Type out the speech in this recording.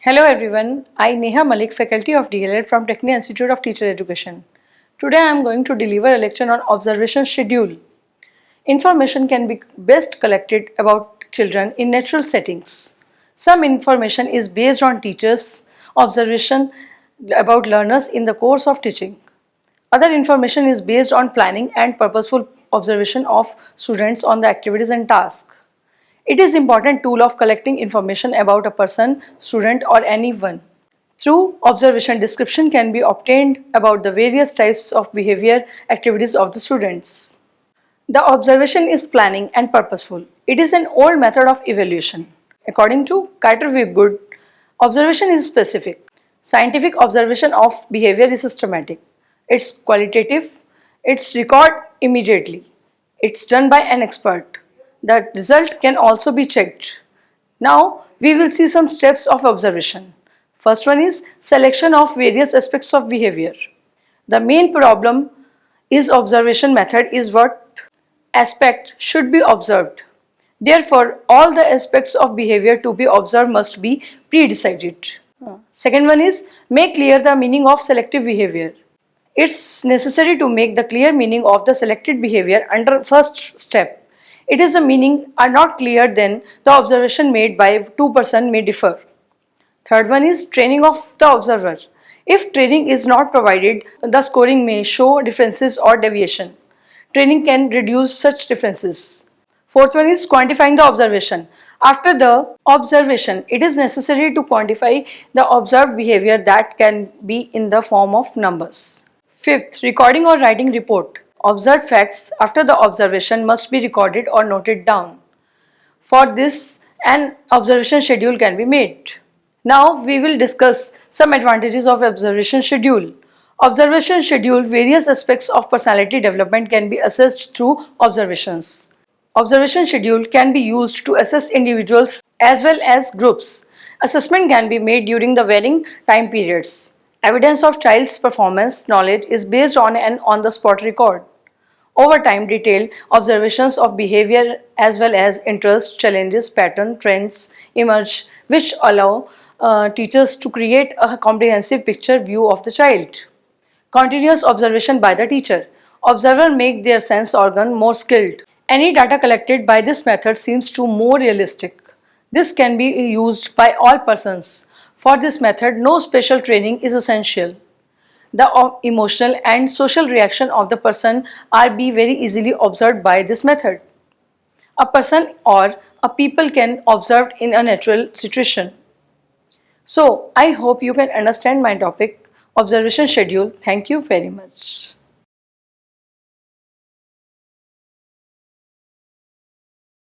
Hello everyone, I Neha Malik, faculty of DLED from Technical Institute of Teacher Education. Today I am going to deliver a lecture on observation schedule. Information can be best collected about children in natural settings. Some information is based on teachers' observation about learners in the course of teaching. Other information is based on planning and purposeful observation of students on the activities and tasks. It is an important tool of collecting information about a person, student or anyone. Through observation, description can be obtained about the various types of behavior activities of the students. The observation is planning and purposeful. It is an old method of evaluation. According to Carter-Wiggood, observation is specific. Scientific observation of behavior is systematic. It's qualitative. It's record immediately. It's done by an expert. The result can also be checked. Now we will see some steps of observation. First one is selection of various aspects of behavior. The main problem is observation method is what aspect should be observed. Therefore, all the aspects of behavior to be observed must be pre-decided. Second one is make clear the meaning of selective behavior. It's necessary to make the clear meaning of the selected behavior under first step. It is the meaning are not clear, then the observation made by two persons may differ. Third one is training of the observer. If training is not provided, the scoring may show differences or deviation. Training can reduce such differences. Fourth one is quantifying the observation. After the observation, it is necessary to quantify the observed behavior that can be in the form of numbers. Fifth, recording or writing report. Observed facts after the observation must be recorded or noted down. For this, an observation schedule can be made. Now we will discuss some advantages of observation schedule. Observation schedule, various aspects of personality development can be assessed through observations. Observation schedule can be used to assess individuals as well as groups. Assessment can be made during the varying time periods. Evidence of child's performance knowledge is based on an on-the-spot record. Over time, detailed observations of behavior as well as interests, challenges, patterns, trends emerge which allow teachers to create a comprehensive picture view of the child. Continuous observation by the teacher. Observers make their sense organ more skilled. Any data collected by this method seems to more realistic. This can be used by all persons. For this method, no special training is essential. The emotional and social reaction of the person are be very easily observed by this method. A person or a people can observe in a natural situation. So, I hope you can understand my topic, observation schedule. Thank you very much.